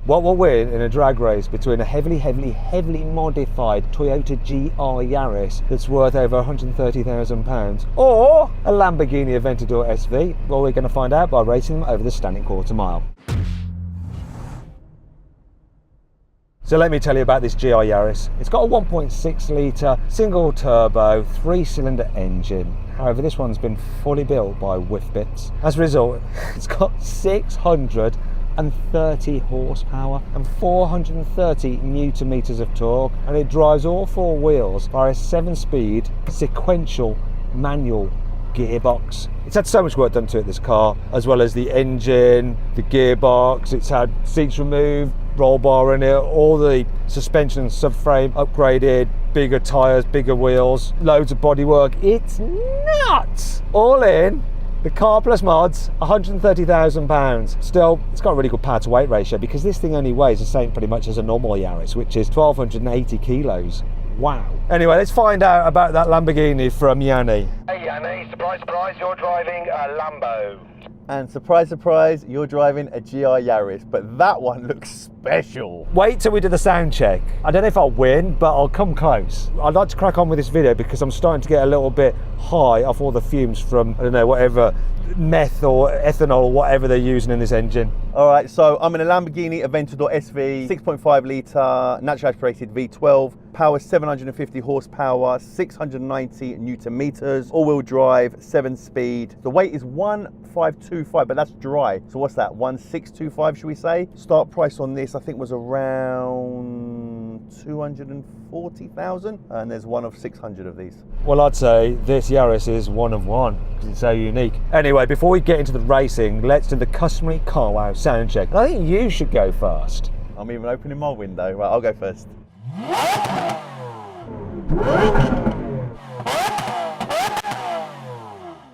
What will win in a drag race between a heavily modified Toyota GR Yaris that's worth over £130,000 or a Lamborghini Aventador SV? Well, we're going to find out by racing them over the standing quarter mile. So let me tell you about this GR Yaris. It's got a 1.6 litre single turbo 3-cylinder engine. However, this one's been fully built by Whifbitz. As a result, it's got 630 horsepower and 430 newton meters of torque, and it drives all four wheels via a 7-speed sequential manual gearbox. It's had so much work done to it, this car, as well as the engine, the gearbox. It's had seats removed, roll bar in it, all the suspension and subframe upgraded, bigger tyres, bigger wheels, loads of bodywork. It's nuts! All in, the car plus mods, £130,000. Still, it's got a really good power to weight ratio because this thing only weighs the same pretty much as a normal Yaris, which is 1,280 kilos. Wow. Anyway, let's find out about that Lamborghini from Yanni. Hey Yanni, surprise, surprise, you're driving a Lambo. And surprise, surprise, you're driving a GR Yaris, but that one looks special. Wait till we do the sound check. I don't know if I'll win, but I'll come close. I'd like to crack on with this video because I'm starting to get a little bit high off all the fumes from, I don't know, whatever meth or ethanol or whatever they're using in this engine. All right, so I'm in a Lamborghini Aventador SV, 6.5 litre, naturally aspirated V12, power 750 horsepower, 690 newton meters, all-wheel drive, 7-speed. The weight is 1,525, but that's dry. So what's that, 1,625 should we say? Start price on this I think was around 240,000, and there's one of 600 of these. Well, I'd say this Yaris is one of one because it's so unique. Anyway, before we get into the racing, let's do the customary Carwow sound check. And I think you should go first. I'm even opening my window. Right, I'll go first.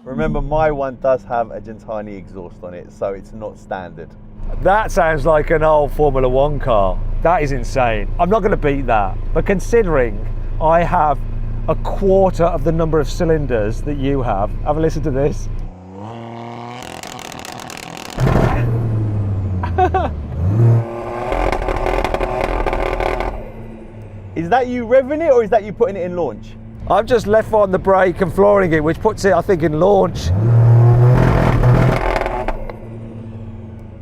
Remember, my one does have a Gentani exhaust on it, so it's not standard. That sounds like an old Formula One car. That is insane. I'm not going to beat that, but considering I have a quarter of the number of cylinders that you have a listen to this. Is that you revving it, or is that you putting it in launch? I've just left on the brake and flooring it, which puts it, I think, in launch.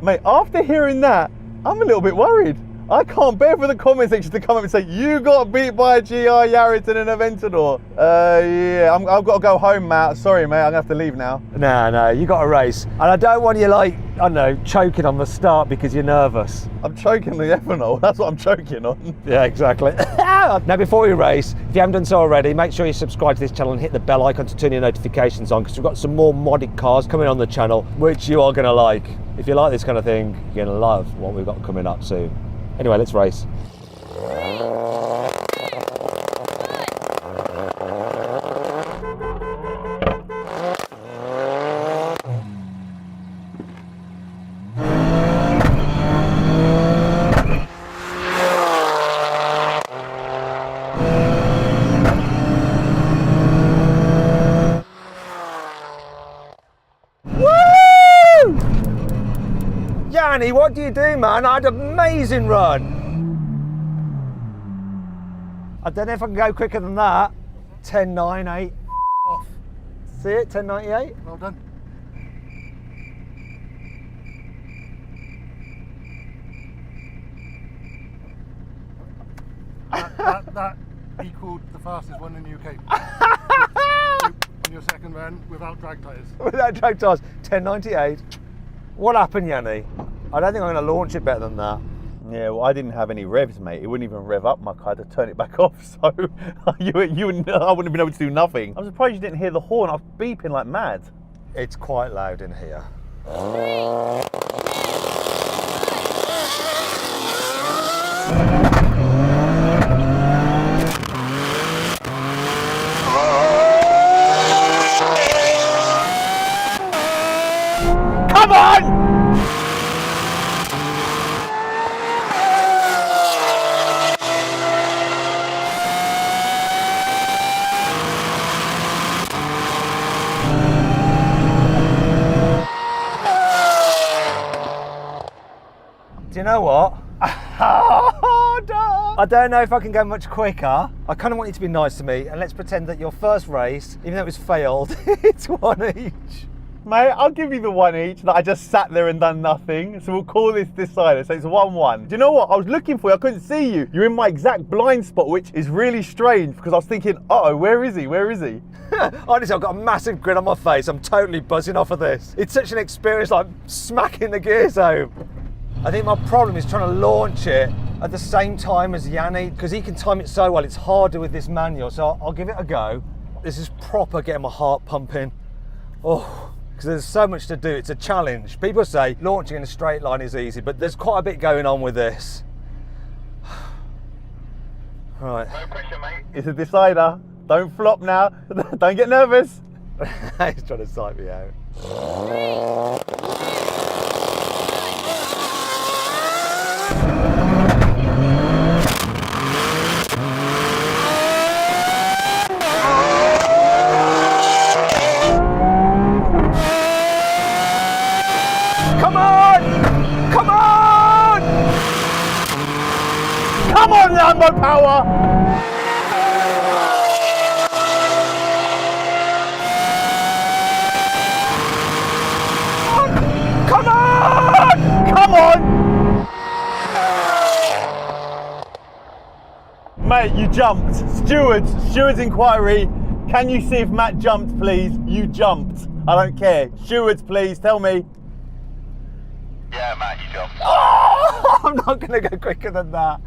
Mate, after hearing that, I'm a little bit worried. I can't bear for the comment section to come up and say, you got beat by a GR Yaris and an Aventador. Yeah, I've got to go home, Matt. Sorry, mate, I'm gonna have to leave now. No, you got to race. And I don't want you, like, I don't know, choking on the start because you're nervous. I'm choking the ethanol, that's what I'm choking on. Yeah, exactly. Now, before we race, if you haven't done so already, make sure you subscribe to this channel and hit the bell icon to turn your notifications on, because we've got some more modded cars coming on the channel, which you are gonna like. If you like this kind of thing, you're gonna love what we've got coming up soon. Anyway, let's race. Yanni, what do you do, man? I had an amazing run. I don't know if I can go quicker than that. 10.98. Off. See it? 10.98. Well done. That equaled the fastest one in the UK. In your second run without drag tyres. Without drag tyres, 10.98. What happened, Yanni? I don't think I'm going to launch it better than that. Yeah, well, I didn't have any revs, mate. It wouldn't even rev up my car. I had to turn it back off, so I wouldn't have been able to do nothing. I'm surprised you didn't hear the horn. I was beeping like mad. It's quite loud in here. Come on! Do you know what? Oh, no. I don't know if I can go much quicker. I kind of want you to be nice to me, and let's pretend that your first race, even though it was failed, it's one each. Mate, I'll give you the one each that I just sat there and done nothing. So we'll call this decider. So it's 1-1. Do you know what? I was looking for you. I couldn't see you. You're in my exact blind spot, which is really strange because I was thinking, uh-oh, where is he? Where is he? Honestly, I've got a massive grin on my face. I'm totally buzzing off of this. It's such an experience, like smacking the gears home. I think my problem is trying to launch it at the same time as Yanni, because he can time it so well. It's harder with this manual, so I'll give it a go. This is proper getting my heart pumping. Oh, because there's so much to do. It's a challenge. People say launching in a straight line is easy, but there's quite a bit going on with this. Right. No pressure, mate. It's a decider. Don't flop now. Don't get nervous. He's trying to psych me out. Come on! Come on! Come on, Lambo power! Come on! Come on! Mate, you jumped. Steward's inquiry. Can you see if Matt jumped, please? You jumped. I don't care. Stewards, please, tell me. Yeah, Matt, you jumped. Oh, I'm not going to go quicker than that.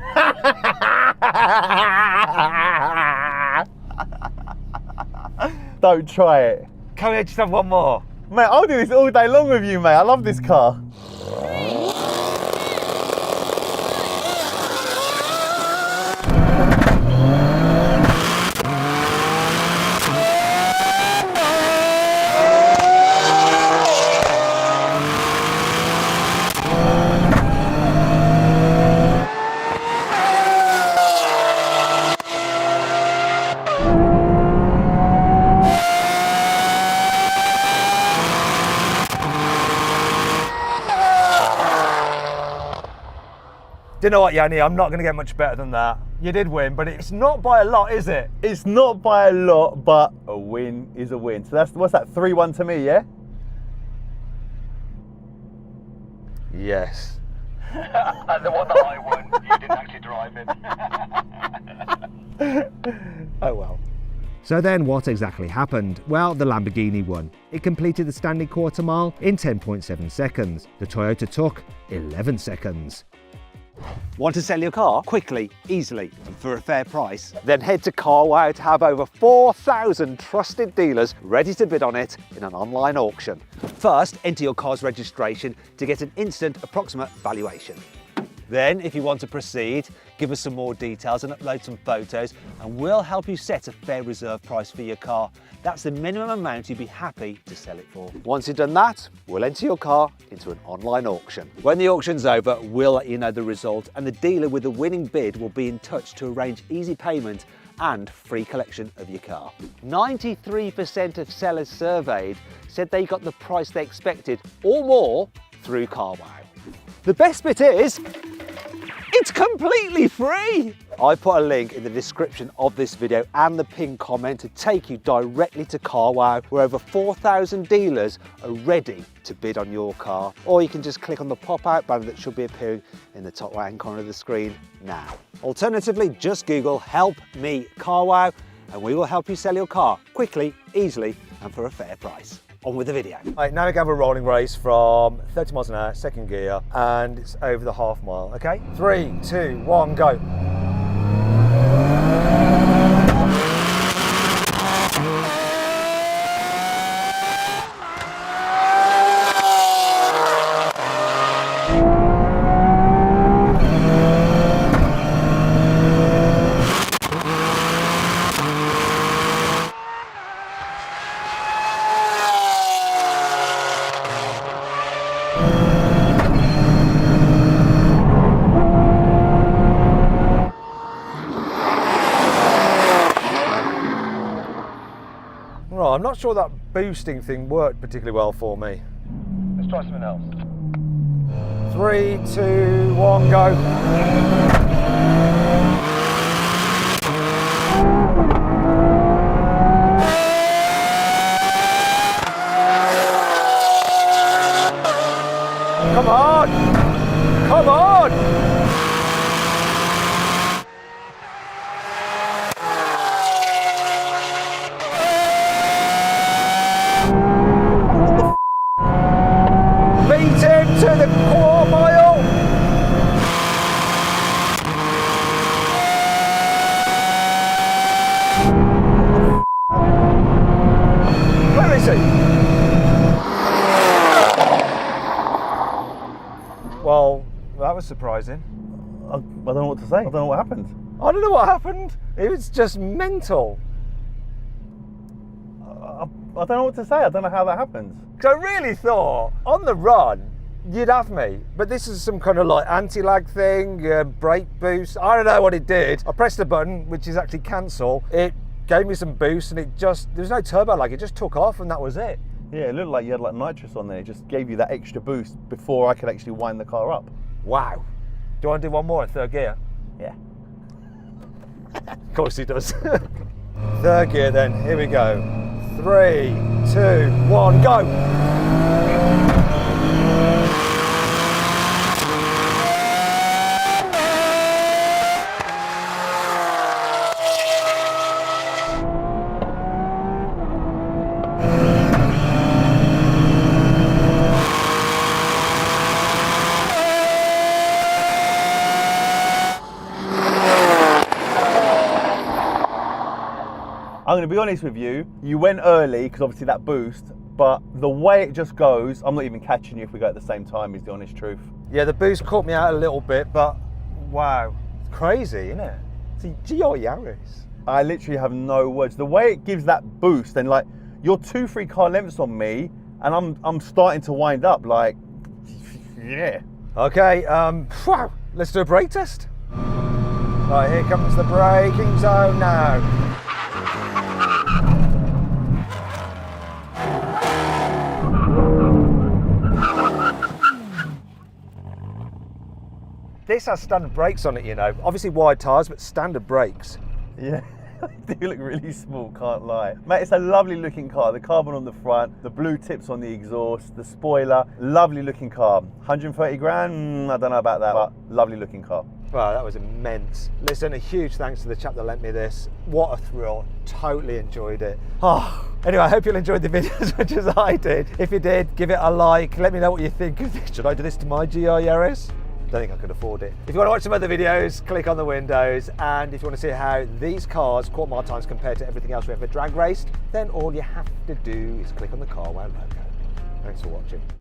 Don't try it. Can we just have one more? Mate, I'll do this all day long with you, mate. I love this car. Do you know what, Yanni? I'm not going to get much better than that. You did win, but it's not by a lot, is it? It's not by a lot, but a win is a win. So that's, what's that, 3-1 to me, yeah? Yes. And the one that I won, you didn't actually drive it. Oh well. So then what exactly happened? Well, the Lamborghini won. It completed the standing quarter mile in 10.7 seconds. The Toyota took 11 seconds. Want to sell your car quickly, easily, and for a fair price? Then head to Carwow to have over 4,000 trusted dealers ready to bid on it in an online auction. First, enter your car's registration to get an instant approximate valuation. Then, if you want to proceed, give us some more details and upload some photos, and we'll help you set a fair reserve price for your car. That's the minimum amount you'd be happy to sell it for. Once you've done that, we'll enter your car into an online auction. When the auction's over, we'll let you know the result, and the dealer with the winning bid will be in touch to arrange easy payment and free collection of your car. 93% of sellers surveyed said they got the price they expected or more through Carwow. The best bit is, it's completely free! I put a link in the description of this video and the pinned comment to take you directly to Carwow, where over 4,000 dealers are ready to bid on your car. Or you can just click on the pop-out banner that should be appearing in the top right-hand corner of the screen now. Alternatively, just Google "Help Me Carwow" and we will help you sell your car quickly, easily, and for a fair price. On with the video. Right, now we can have a rolling race from 30 miles an hour, second gear, and it's over the half mile, okay? 3, 2, 1, go. Right, I'm not sure that boosting thing worked particularly well for me. Let's try something else. 3, 2, 1, go. Come on! Come on! Beat him to the quarter mile! Where is he? Well, that was surprising. I don't know what to say. I don't know what happened. I don't know what happened. It was just mental. I don't know what to say. I don't know how that happens. Because I really thought, on the run, you'd have me. But this is some kind of like anti-lag thing, brake boost. I don't know what it did. I pressed the button, which is actually cancel. It gave me some boost and there was no turbo lag. It just took off and that was it. Yeah, it looked like you had like nitrous on there. It just gave you that extra boost before I could actually wind the car up. Wow. Do you want to do one more in third gear? Yeah. Of course he does. Third gear then, here we go. 3, 2, 1, go! I'm going to be honest with you, you went early because obviously that boost, but the way it just goes, I'm not even catching you if we go at the same time, is the honest truth. Yeah, the boost caught me out a little bit, but wow, it's crazy, isn't it? It's a GR Yaris. I literally have no words. The way it gives that boost, and like, you're 2-3 car lengths on me, and I'm starting to wind up, like, yeah. Okay, wow, let's do a brake test. Right, here comes the braking zone now. This has standard brakes on it, you know. Obviously wide tyres, but standard brakes. Yeah, they do look really small, can't lie. Mate, it's a lovely looking car. The carbon on the front, the blue tips on the exhaust, the spoiler, lovely looking car. 130 grand, I don't know about that, but lovely looking car. Wow, that was immense. Listen, a huge thanks to the chap that lent me this. What a thrill, totally enjoyed it. Oh, anyway, I hope you'll enjoy the video as much as I did. If you did, give it a like, let me know what you think of this. Should I do this to my GR Yaris? Don't think I could afford it. If you want to watch some other videos, click on the windows. And if you want to see how these cars, quarter mile times compared to everything else we ever drag raced, then all you have to do is click on the Carwow logo. Thanks for watching.